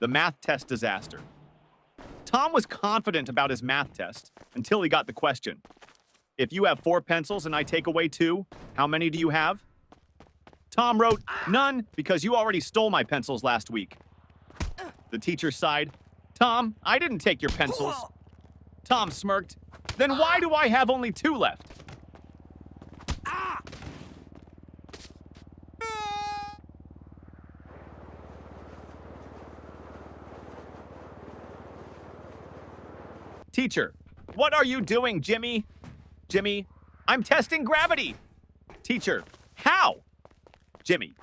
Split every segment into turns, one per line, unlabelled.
The math test disaster. Tom was confident about his math test until he got the question. If you have 4 pencils and I take away 2, how many do you have? Tom wrote, none, because you already stole my pencils last week. The teacher sighed. Tom, I didn't take your pencils. Tom smirked. Then why do I have only 2 left? Teacher, what are you doing, Jimmy? Jimmy, I'm testing gravity. Teacher, how? Jimmy,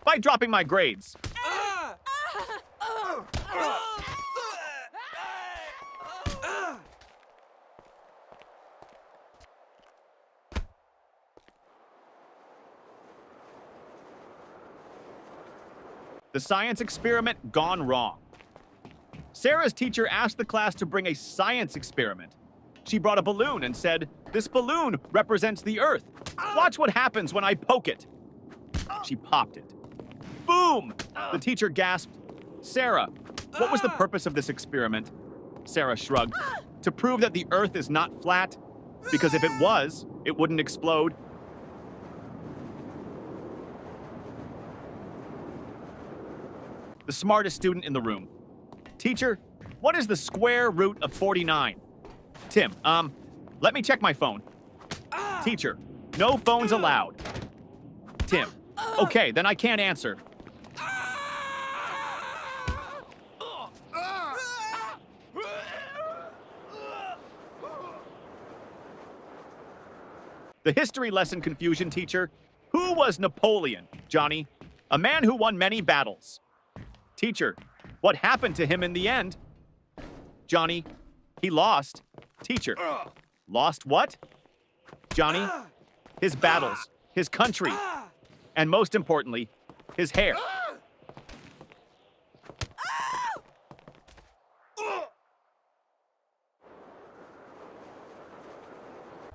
by dropping my grades. The science experiment gone wrong. Sarah's teacher asked the class to bring a science experiment. She brought a balloon and said, "This balloon represents the Earth. Watch what happens when I poke it." She popped it. Boom! The teacher gasped, "Sarah, what was the purpose of this experiment?" Sarah shrugged. "To prove that the Earth is not flat, because if it was, it wouldn't explode." The smartest student in the room. Teacher, what is the square root of 49? Tim, let me check my phone. Teacher, no phones allowed. Tim, okay, then I can't answer. The history lesson confusion teacher. Who was Napoleon, Johnny? A man who won many battles. Teacher, what happened to him in the end? Johnny, he lost. Teacher, lost what? Johnny, his battles, his country, and most importantly, his hair.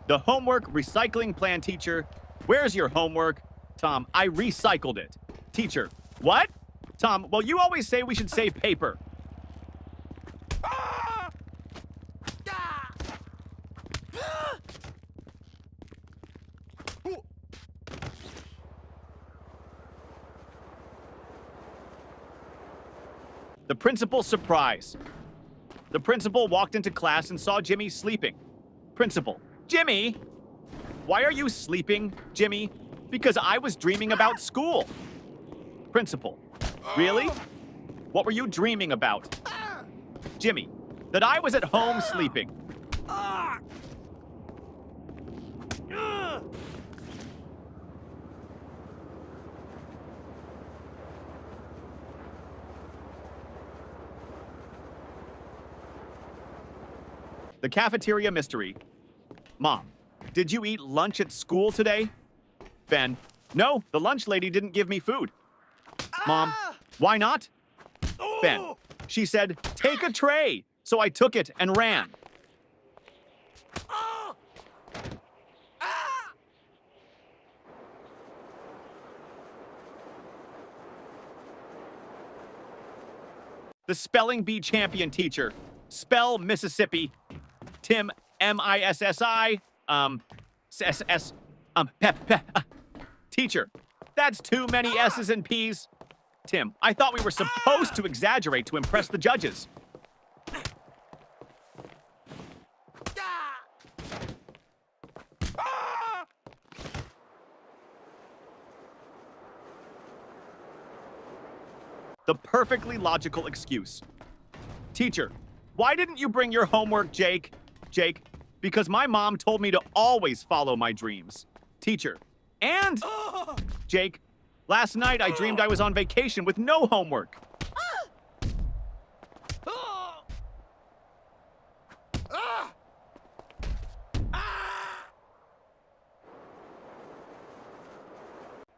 The homework recycling plan teacher. Where's your homework? Tom, I recycled it. Teacher, what? Tom, well, you always say we should save paper. The principal's surprise. The principal walked into class and saw Jimmy sleeping. Principal, Jimmy! Why are you sleeping, Jimmy? Because I was dreaming about school. Principal, really? What were you dreaming about? Jimmy, that I was at home sleeping. The cafeteria mystery. Mom, did you eat lunch at school today? Ben, no, the lunch lady didn't give me food. Mom, why not? Ben, she said, take a tray. So I took it and ran. The spelling bee champion teacher. Spell Mississippi. Tim, M-I-S-S-I, S-S, Teacher, that's too many S's and P's. Tim, I thought we were supposed to exaggerate to impress the judges. The perfectly logical excuse. Teacher, why didn't you bring your homework, Jake? Jake, because my mom told me to always follow my dreams. Teacher, and Jake, last night I dreamed I was on vacation with no homework.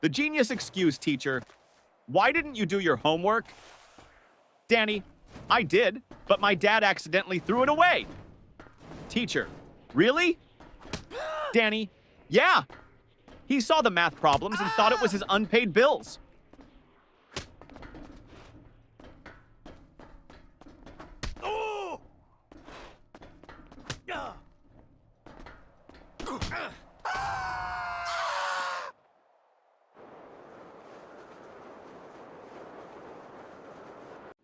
The genius excuse, teacher. Why didn't you do your homework? Danny, I did, but my dad accidentally threw it away. Teacher, really? Danny, yeah. He saw the math problems and thought it was his unpaid bills.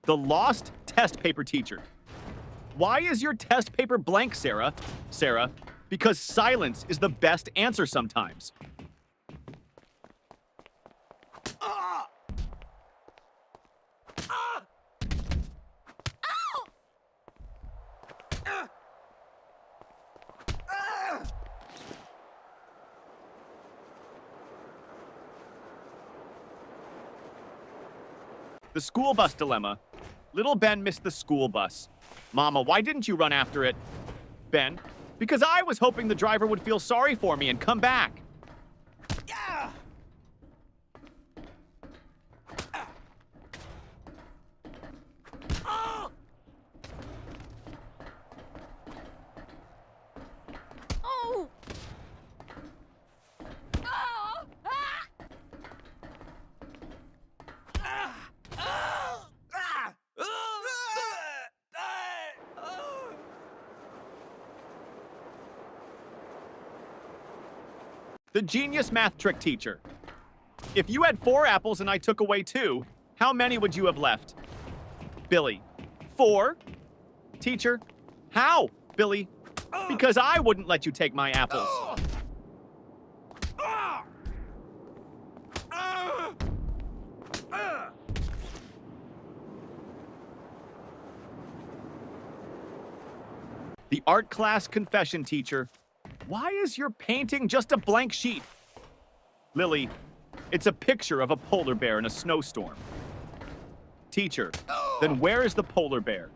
The lost test paper teacher. Why is your test paper blank, Sarah? Sarah, because silence is the best answer sometimes. The school bus dilemma. Little Ben missed the school bus. Mama, why didn't you run after it? Ben, because I was hoping the driver would feel sorry for me and come back. Yeah. Oh. Oh. The genius math trick teacher. If you had 4 apples and I took away 2, how many would you have left? Billy, 4? Teacher, how? Billy, because I wouldn't let you take my apples. The art class confession teacher. Why is your painting just a blank sheet? Lily, it's a picture of a polar bear in a snowstorm. Teacher, then where is the polar bear?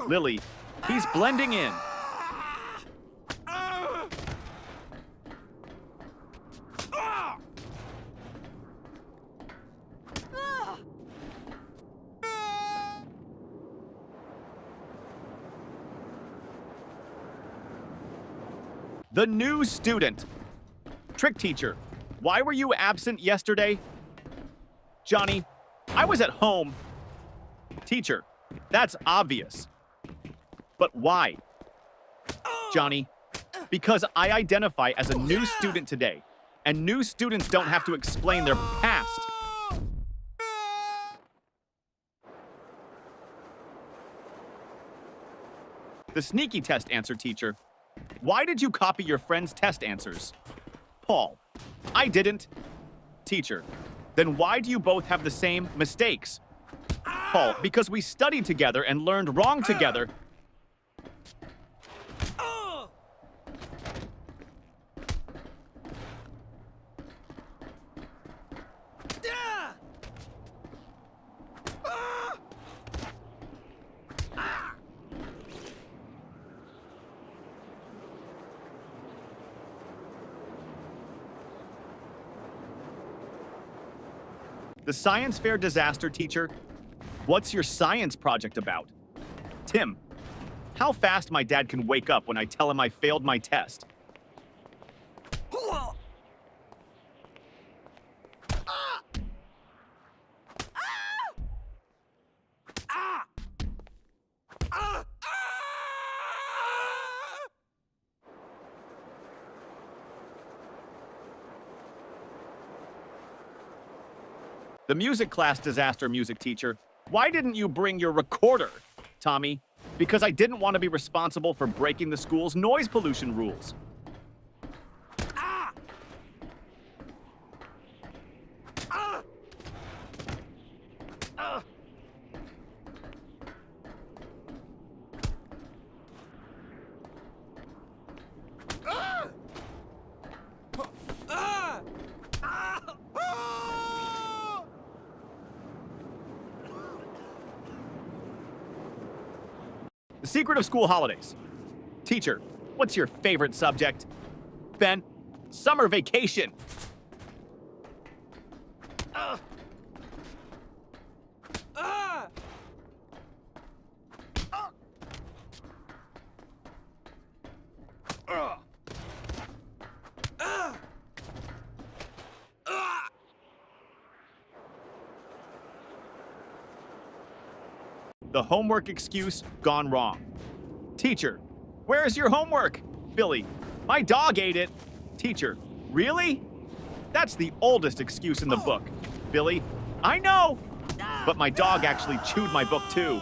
Lily, he's blending in. The new student. Trick teacher, why were you absent yesterday? Johnny, I was at home. Teacher, that's obvious. But why? Johnny, because I identify as a new student today, and new students don't have to explain their past. The sneaky test answer teacher. Why did you copy your friend's test answers? Paul, I didn't. Teacher, then why do you both have the same mistakes? Paul, because we studied together and learned wrong together. The science fair disaster teacher. What's your science project about? Tim, how fast my dad can wake up when I tell him I failed my test. The music class disaster music teacher. Why didn't you bring your recorder? Tommy, because I didn't want to be responsible for breaking the school's noise pollution rules. The secret of school holidays. Teacher, what's your favorite subject? Ben, summer vacation. The homework excuse gone wrong. Teacher, where's your homework? Billy, my dog ate it. Teacher, really? That's the oldest excuse in the book. Billy, I know. But my dog actually chewed my book too.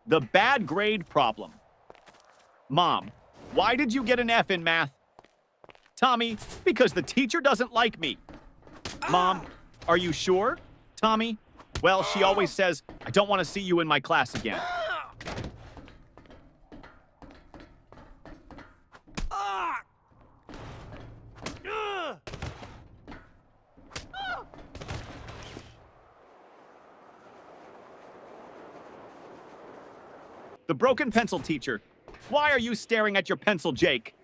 The bad grade problem. Mom, why did you get an F in math? Tommy, because the teacher doesn't like me. Mom, are you sure? Tommy, well, she always says, I don't want to see you in my class again. The broken pencil teacher. Why are you staring at your pencil, Jake?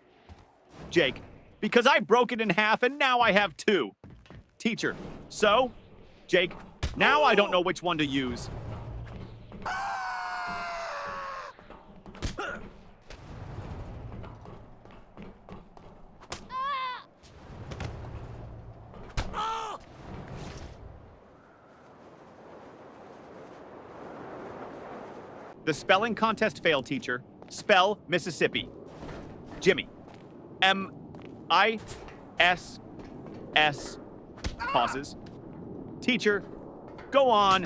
Jake, because I broke it in half and now I have two. Teacher, so? Jake, now I don't know which one to use. The spelling contest failed, teacher. Spell Mississippi. Jimmy. M-I-S-S. Pauses. Teacher, go on.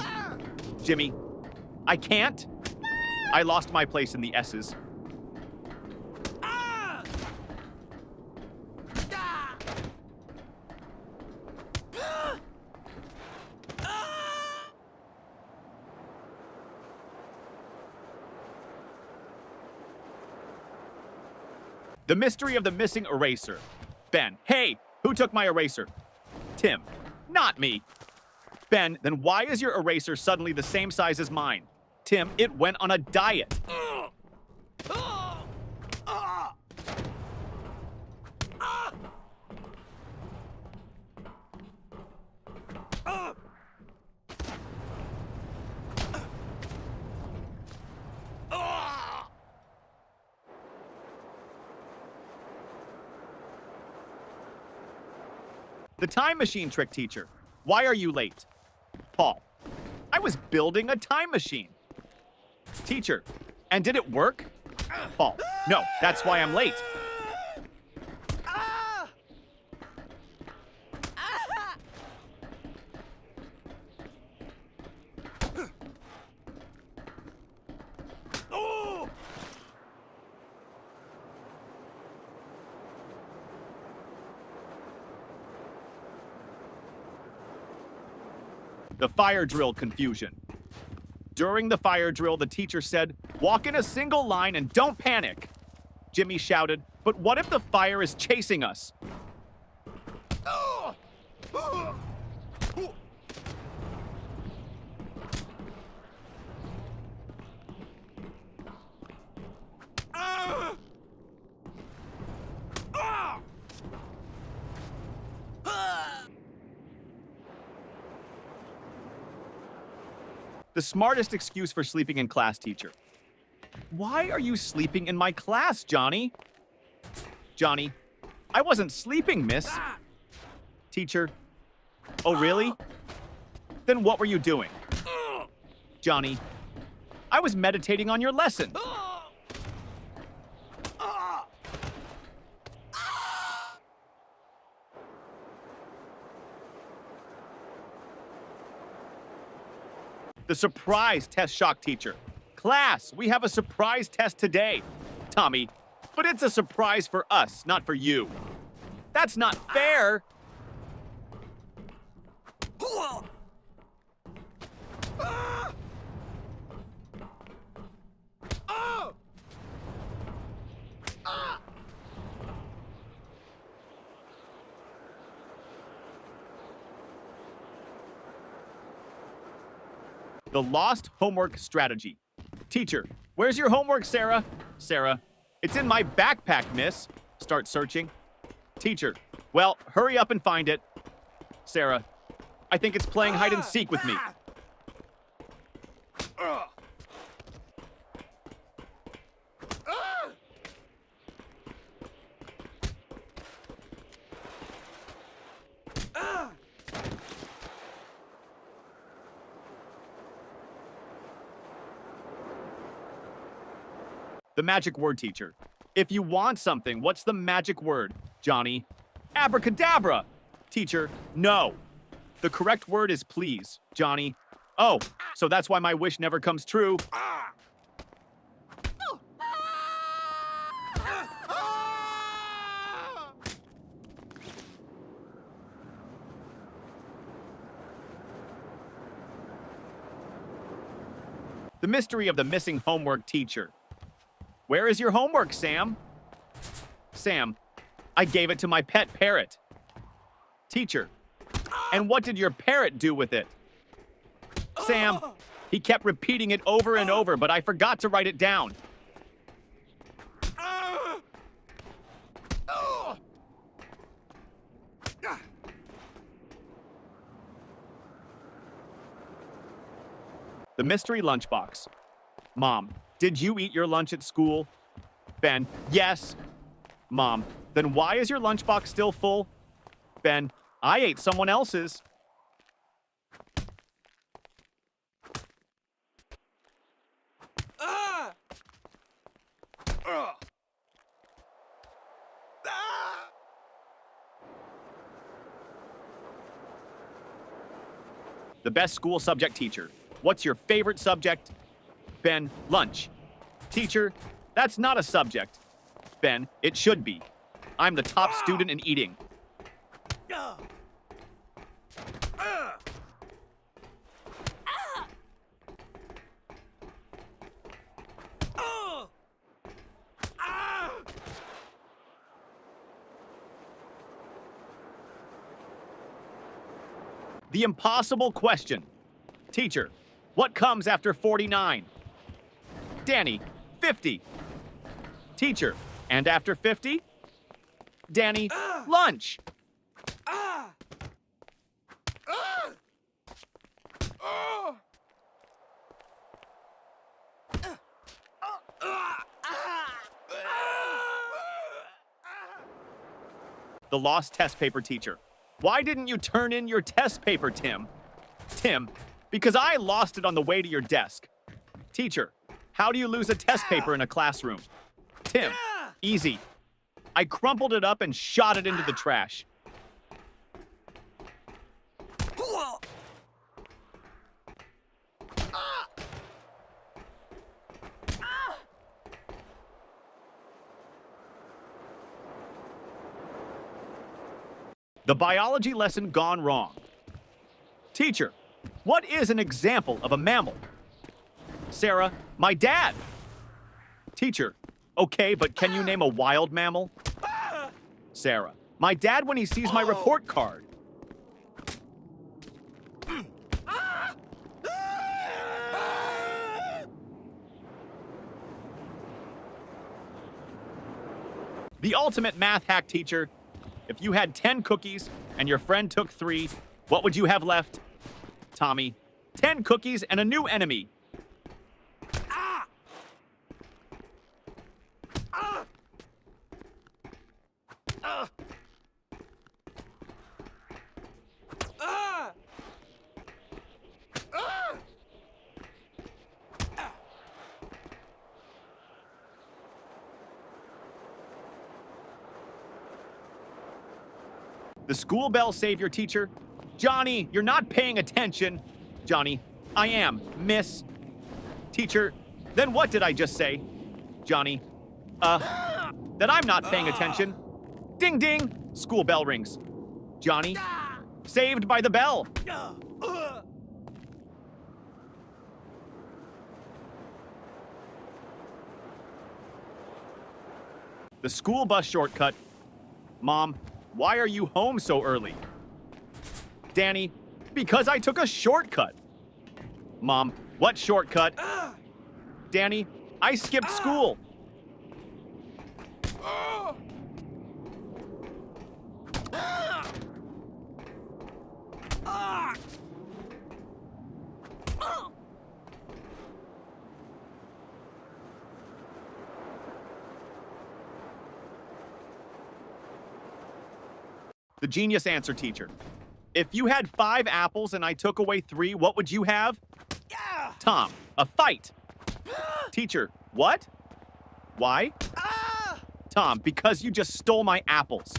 Jimmy. I can't. I lost my place in the S's. The mystery of the missing eraser. Ben, hey, who took my eraser? Tim, not me. Ben, then why is your eraser suddenly the same size as mine? Tim, it went on a diet. The time machine trick teacher. Why are you late? Paul. I was building a time machine. Teacher. And did it work? Paul. No, that's why I'm late. The fire drill confusion. During the fire drill, the teacher said, walk in a single line and don't panic. Jimmy shouted, but what if the fire is chasing us? The smartest excuse for sleeping in class, teacher. Why are you sleeping in my class, Johnny? Johnny, I wasn't sleeping, miss. Teacher, oh really? Then what were you doing? Johnny, I was meditating on your lesson. The surprise test shock teacher. Class, we have a surprise test today. Tommy, but it's a surprise for us, not for you. That's not fair. The lost homework strategy. Teacher, where's your homework, Sarah? Sarah, it's in my backpack, miss. Start searching. Teacher, well, hurry up and find it. Sarah, I think it's playing hide and seek with me. The magic word, teacher. If you want something, what's the magic word, Johnny? Abracadabra! Teacher, no. The correct word is please, Johnny. Oh, so that's why my wish never comes true. The mystery of the missing homework teacher. Where is your homework, Sam? Sam, I gave it to my pet parrot. Teacher, and what did your parrot do with it? Sam, he kept repeating it over and over, but I forgot to write it down. The mystery lunchbox. Mom, did you eat your lunch at school? Ben, yes. Mom, then why is your lunchbox still full? Ben, I ate someone else's. The best school subject teacher. What's your favorite subject? Ben, lunch. Teacher, that's not a subject. Ben, it should be. I'm the top student in eating. The impossible question. Teacher, what comes after 49? Danny, 50. Teacher, and after 50? Danny, lunch. The lost test paper teacher. Why didn't you turn in your test paper, Tim? Tim, because I lost it on the way to your desk. Teacher, how do you lose a test paper in a classroom? Tim, easy. I crumpled it up and shot it into the trash. The biology lesson gone wrong. Teacher, what is an example of a mammal? Sarah, my dad. Teacher, okay, but can you name a wild mammal? Sarah, my dad when he sees my report card. The ultimate math hack teacher. If you had 10 cookies and your friend took 3, what would you have left? Tommy, 10 cookies and a new enemy. The school bell savior teacher. Johnny, you're not paying attention. Johnny, I am, miss. Teacher, then what did I just say? Johnny, that I'm not paying attention. Ding ding, school bell rings. Johnny, saved by the bell. The school bus shortcut. Mom, why are you home so early? Danny, because I took a shortcut. Mom, what shortcut? Danny, I skipped school. The genius answer teacher. If you had 5 apples and I took away 3, what would you have? Tom, a fight. Teacher, what? Why? Tom, because you just stole my apples.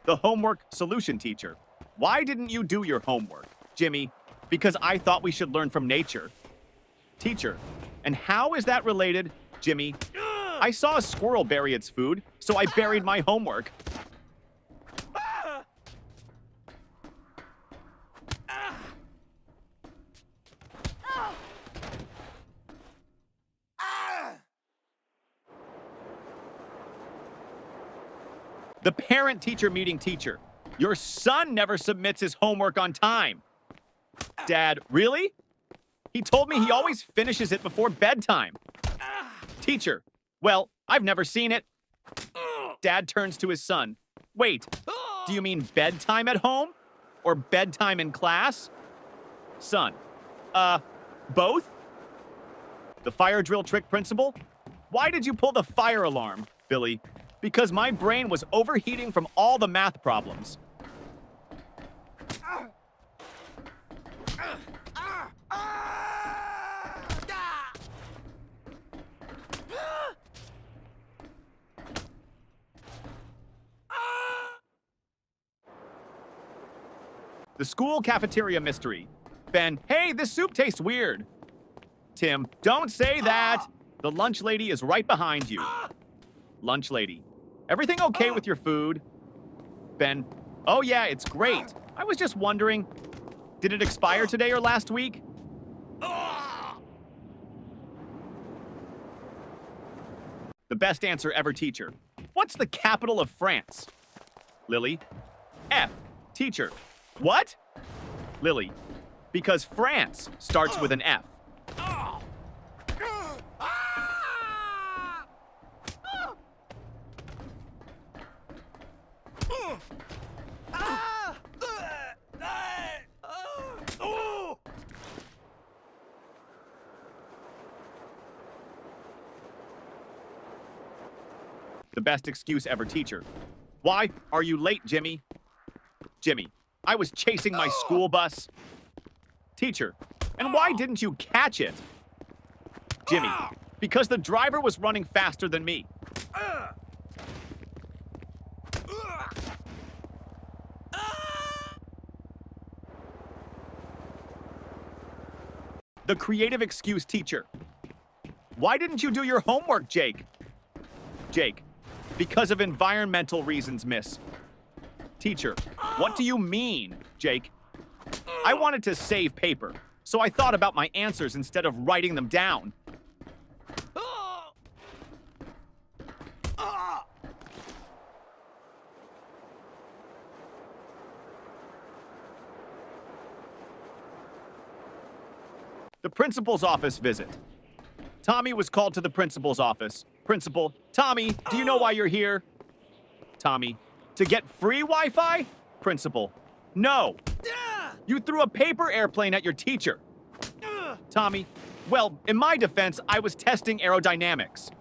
The homework solution teacher. Why didn't you do your homework? Jimmy, because I thought we should learn from nature. Teacher, and how is that related? Jimmy, I saw a squirrel bury its food, so I buried my homework. The parent-teacher meeting teacher. Your son never submits his homework on time. Dad, really? He told me he always finishes it before bedtime. Teacher, well, I've never seen it. Dad turns to his son. Wait, do you mean bedtime at home? Or bedtime in class? Son, both? The fire drill trick principal? Why did you pull the fire alarm, Billy? Because my brain was overheating from all the math problems. The school cafeteria mystery. Ben, hey, this soup tastes weird. Tim, don't say that. The lunch lady is right behind you. Lunch lady, everything okay with your food? Ben, oh yeah, it's great. I was just wondering, did it expire today or last week? The best answer ever teacher. What's the capital of France? Lily, F. Teacher, what? Lily, because France starts with an F. The best excuse ever teacher. Why are you late, Jimmy? Jimmy, I was chasing my school bus. Teacher, and why didn't you catch it? Jimmy, because the driver was running faster than me. The creative excuse teacher. Why didn't you do your homework, Jake? Jake, because of environmental reasons, miss. Teacher, what do you mean, Jake? I wanted to save paper, so I thought about my answers instead of writing them down. The principal's office visit. Tommy was called to the principal's office. Principal, Tommy, do you know why you're here? Tommy, to get free Wi-Fi? Principal, no. You threw a paper airplane at your teacher. Tommy, well, in my defense, I was testing aerodynamics.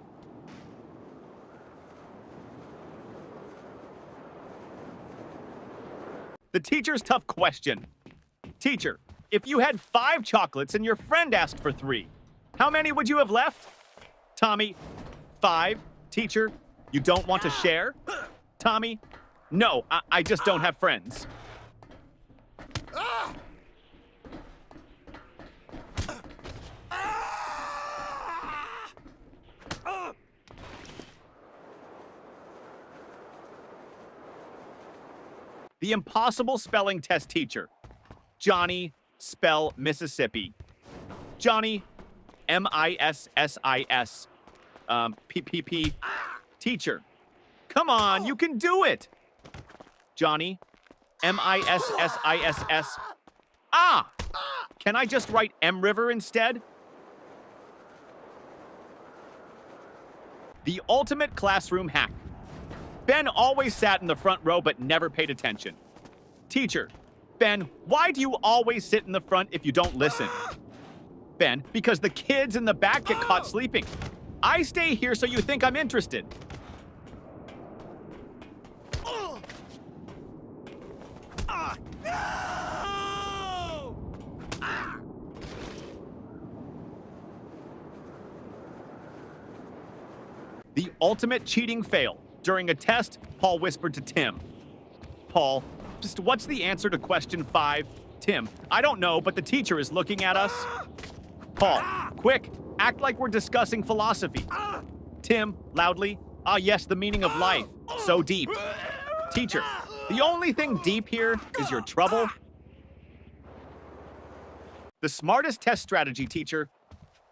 The teacher's tough question. Teacher, if you had 5 chocolates and your friend asked for 3, how many would you have left? Tommy, 5. Teacher, you don't want to share? Tommy, no, I just don't have friends. The impossible spelling test teacher. Johnny, spell Mississippi. Johnny, M-I-S-S-I-S. P-P-P. Teacher, come on, you can do it. Johnny, M-I-S-S-I-S-S. Ah! Can I just write M River instead? The ultimate classroom hack. Ben always sat in the front row but never paid attention. Teacher, Ben, why do you always sit in the front if you don't listen? Ben, because the kids in the back get caught sleeping. I stay here so you think I'm interested. The ultimate cheating fail. During a test, Paul whispered to Tim. Paul, just what's the answer to question 5? Tim, I don't know, but the teacher is looking at us. Paul, quick, act like we're discussing philosophy. Tim, loudly, ah yes, the meaning of life. So deep. Teacher, the only thing deep here is your trouble. The smartest test strategy, teacher.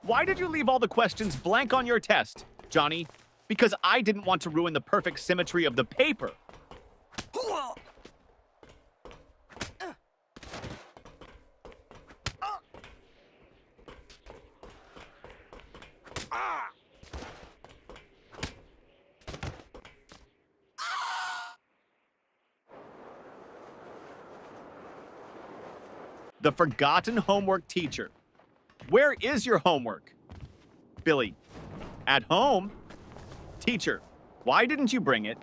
Why did you leave all the questions blank on your test, Johnny? Because I didn't want to ruin the perfect symmetry of the paper. The forgotten homework teacher. Where is your homework? Billy, at home? Teacher, why didn't you bring it?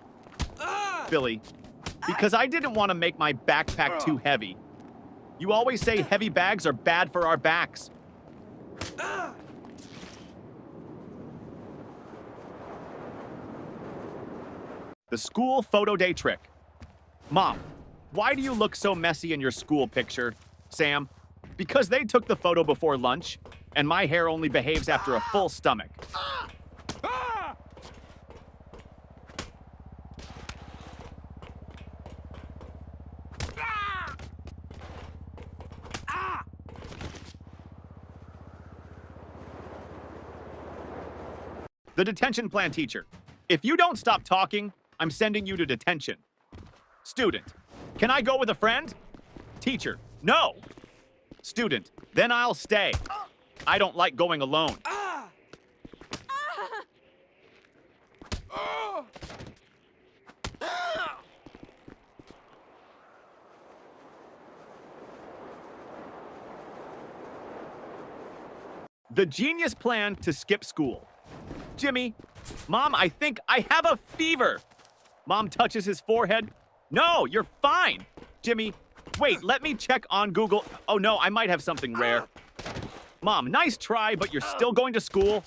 Billy, because I didn't want to make my backpack too heavy. You always say heavy bags are bad for our backs. The school photo day trick. Mom, why do you look so messy in your school picture? Sam, because they took the photo before lunch, and my hair only behaves after a full stomach. The detention plan teacher. If you don't stop talking, I'm sending you to detention. Student, can I go with a friend? Teacher, no. Student, then I'll stay. I don't like going alone. The genius plan to skip school. Jimmy, Mom, I think I have a fever. Mom touches his forehead. No, you're fine. Jimmy, wait, let me check on Google. Oh no, I might have something rare. Mom, nice try, but you're still going to school.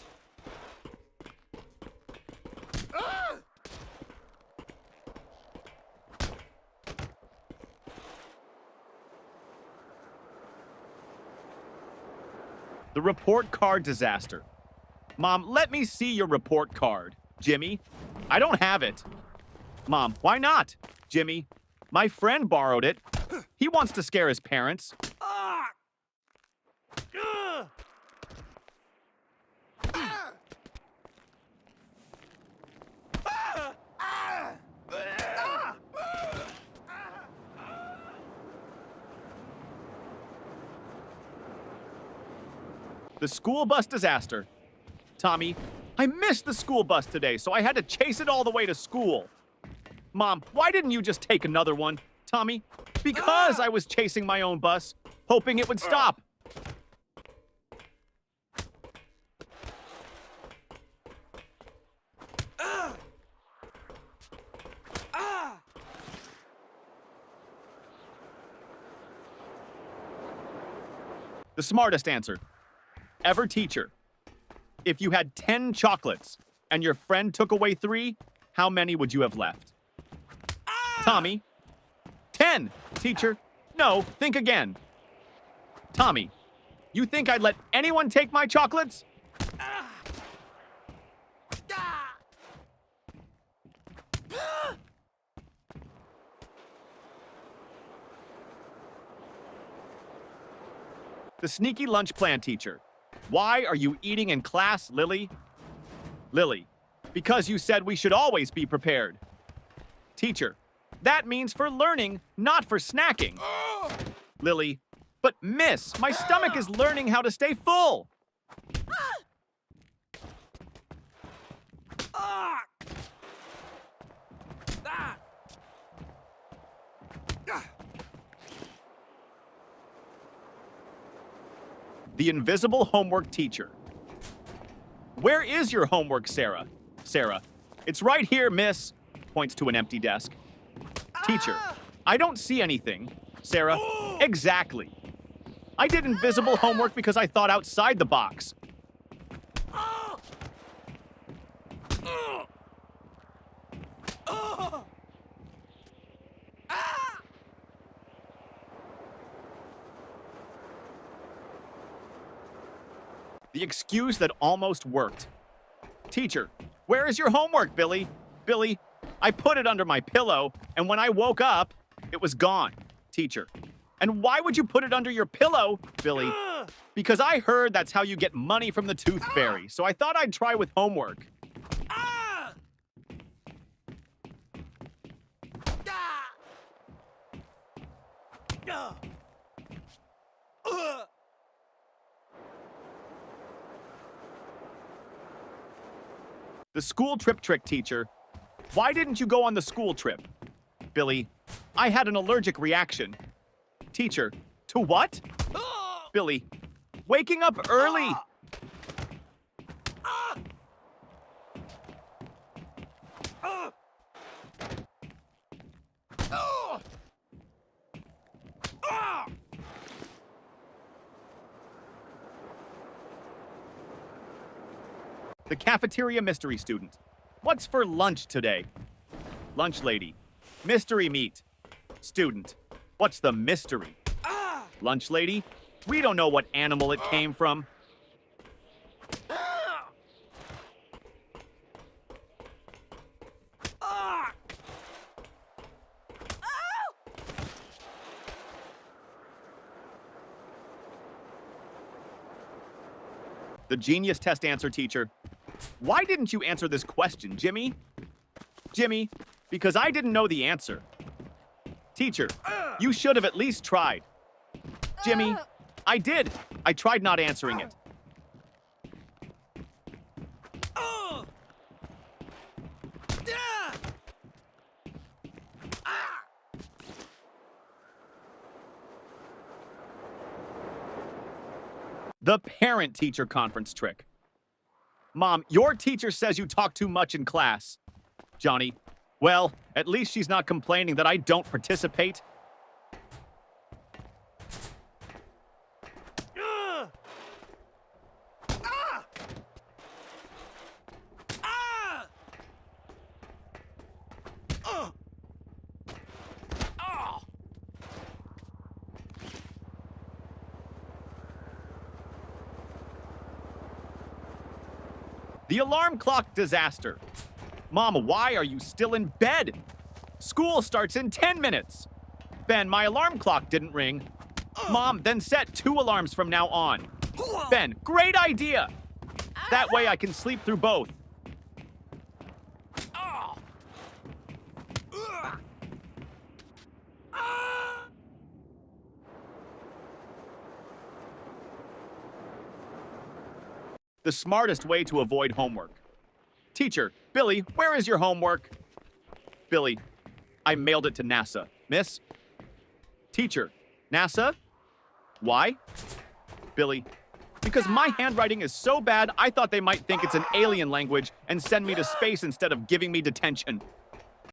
The report card disaster. Mom, let me see your report card. Jimmy, I don't have it. Mom, why not? Jimmy, my friend borrowed it. He wants to scare his parents. The school bus disaster. Tommy, I missed the school bus today, so I had to chase it all the way to school. Mom, why didn't you just take another one? Tommy, because I was chasing my own bus, hoping it would stop. The smartest answer. Ever teacher. If you had 10 chocolates and your friend took away 3, how many would you have left? Tommy. 10, teacher. No, think again. Tommy, you think I'd let anyone take my chocolates? The sneaky lunch plan teacher. Why are you eating in class, Lily? Lily, because you said we should always be prepared. Teacher, that means for learning, not for snacking. Lily, but miss, my stomach is learning how to stay full. The invisible homework teacher. Where is your homework, Sarah? Sarah, it's right here, miss. Points to an empty desk. Teacher, I don't see anything. Sarah, exactly. I did invisible homework because I thought outside the box. The excuse that almost worked. Teacher, where is your homework, Billy? Billy, I put it under my pillow, and when I woke up, it was gone. Teacher, and why would you put it under your pillow, Billy? Because I heard that's how you get money from the Tooth Fairy, so I thought I'd try with homework. The school trip trick, teacher. Why didn't you go on the school trip? Billy, I had an allergic reaction. Teacher, to what? Billy, waking up early. The cafeteria mystery student. What's for lunch today? Lunch lady. Mystery meat. Student. What's the mystery? Lunch lady. We don't know what animal it came from. The genius test answer, teacher. Why didn't you answer this question, Jimmy? Jimmy, because I didn't know the answer. Teacher, you should have at least tried. Jimmy, I did. I tried not answering it. The parent-teacher conference trick. Mom, your teacher says you talk too much in class. Johnny, well, at least she's not complaining that I don't participate. The alarm clock disaster. Mom, why are you still in bed? School starts in 10 minutes. Ben, my alarm clock didn't ring. Mom, then set 2 alarms from now on. Ben, great idea. That way I can sleep through both. The smartest way to avoid homework. Teacher, Billy, where is your homework? Billy, I mailed it to NASA. Miss? Teacher, NASA? Why? Billy, because my handwriting is so bad, I thought they might think it's an alien language and send me to space instead of giving me detention.